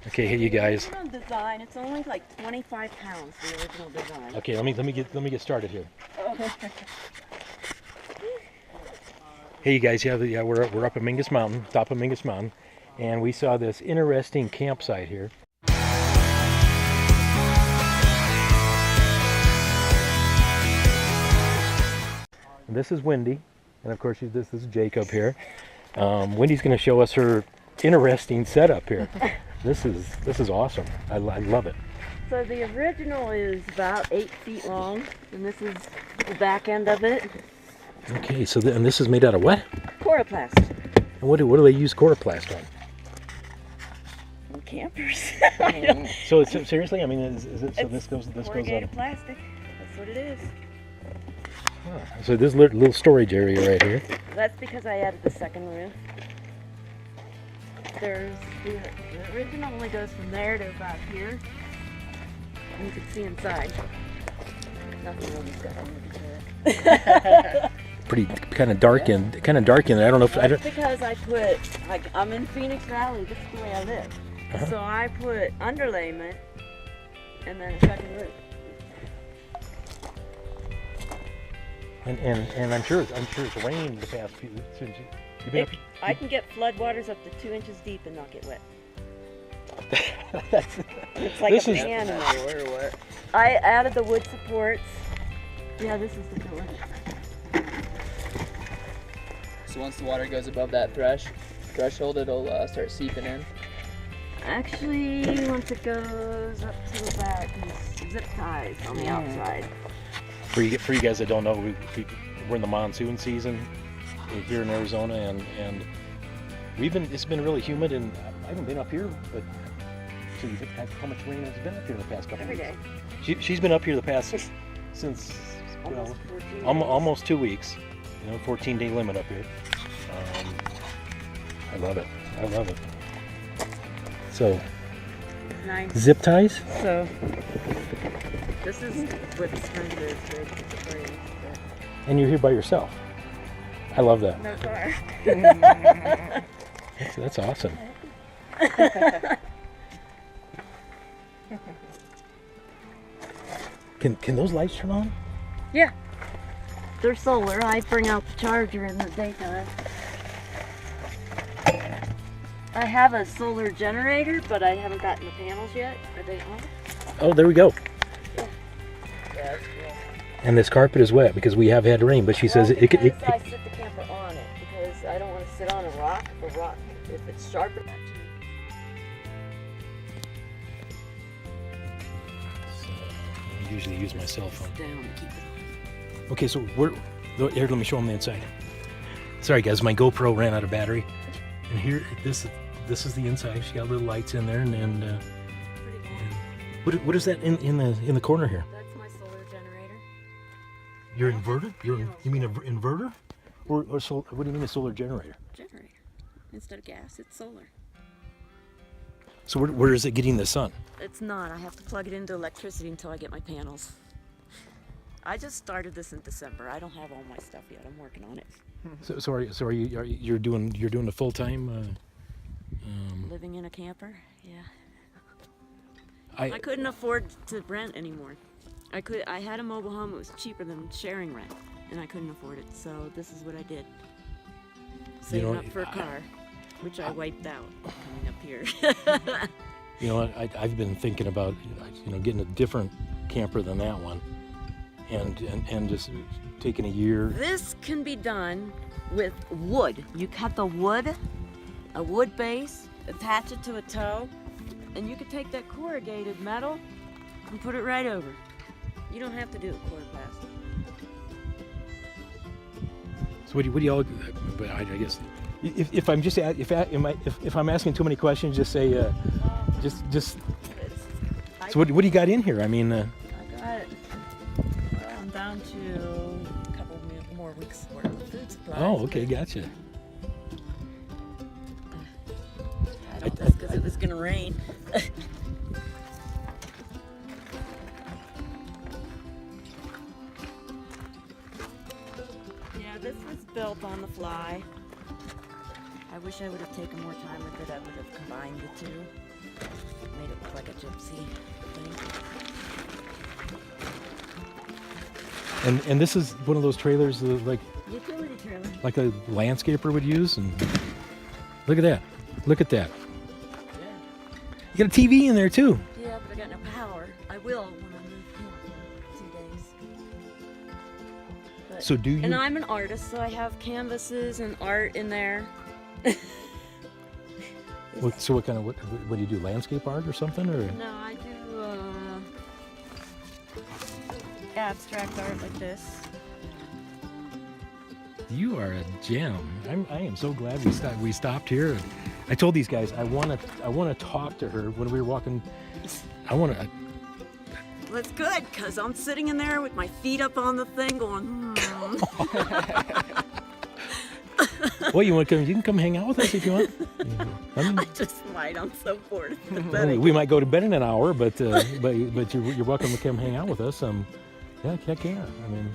Okay, hey you guys. The original design, it's only like 25 pounds, the original design. Okay, let me get started here. Hey you guys, yeah, we're up at Mingus Mountain, top of Mingus Mountain, and we saw this interesting campsite here. And this is Wendy, and of course this is Jacob here. Wendy's going to show us her interesting setup here. This is awesome. I love it. So the original is about 8 feet long, and this is the back end of it. Okay, so and this is made out of what? Coroplast. And what do they use Coroplast on? And campers. So seriously, I mean, is it? So this goes corrugated plastic. That's what it is. Huh. So this little storage area right here. That's because I added the second roof. The original only goes from there to about here. And you can see inside. Nothing really got Pretty kind of dark in there. I don't know if That's because I put I'm in Phoenix Valley. This is the way I live. So I put underlayment and then a second roof. And I'm sure it's rained the past few. You've been up. I can get flood waters up to 2 inches deep and not get wet. It's like a pan in there. Or what? I added the wood supports. Yeah, this is the door. So once the water goes above that threshold, it'll start seeping in. Actually, once it goes up to the back, there's zip ties on the outside. For you guys that don't know, we're in the monsoon season here in Arizona, and it's been really humid, and I haven't been up here, but so how much rain has been up here the past couple of weeks? Every day. She's been up here the past since almost 2 weeks. 14-day limit up here. I love it. So, nice. Zip ties? So, this is what the strength is for the And you're here by yourself. I love that. No car. That's awesome. Can those lights turn on? Yeah. They're solar. I bring out the charger in the daytime. I have a solar generator, but I haven't gotten the panels yet. Are they on? Oh, there we go. Yeah, that's cool. And this carpet is wet because we have had rain, but she says it could. I sit the camper on it because I don't want to sit on a rock. The rock, if it's sharp enough. So, I usually use my cell phone. Down to keep it on. Okay, so here, let me show them the inside. Sorry guys, my GoPro ran out of battery. And here, this is the inside. She got little lights in there, and what is that in the corner here? That's my solar generator. Your inverter? You mean an inverter? Or what do you mean a solar generator? Generator. Instead of gas, it's solar. So where is it getting the sun? It's not. I have to plug it into electricity until I get my panels. I just started this in December. I don't have all my stuff yet. I'm working on it. So are you doing a full time? Living in a camper? Yeah. I couldn't afford to rent anymore. I had a mobile home. It was cheaper than sharing rent, and I couldn't afford it. So this is what I did. Saving up for a car, which I wiped out coming up here. I've been thinking about getting a different camper than that one. And just taking a year. This can be done with wood. You cut the wood, a wood base, attach it to a toe, and you can take that corrugated metal and put it right over. You don't have to do it Coroplast. So what do y'all? I guess if I'm just if I'm asking too many questions, just say just. So what do you got in here? I mean. I'm down to a couple more weeks worth of food supplies. Oh, okay, gotcha. I don't this because it was going to rain. Yeah, this was built on the fly. I wish I would have taken more time with it. I would have combined the two. Made it look like a gypsy thing. And this is one of those trailers that, Utility trailer. like a landscaper would use. And look at that. Look at that. Yeah. You got a TV in there too. Yeah, but I got no power. I will when I move camp in 2 days. But, So do you? and I'm an artist, so I have canvases and art in there. So what kind of what do you do? Landscape art or something, or? No, I do abstract art like this. You are a gem. I am so glad we stopped here. I told these guys I want to talk to her when we were walking. I want to. Well, it's good, because I'm sitting in there with my feet up on the thing going, Well, you want to come? You can come hang out with us if you want. I just might. I'm so bored. It's pathetic. We might go to bed in an hour, but you're welcome to come hang out with us. Yeah, heck yeah. I mean,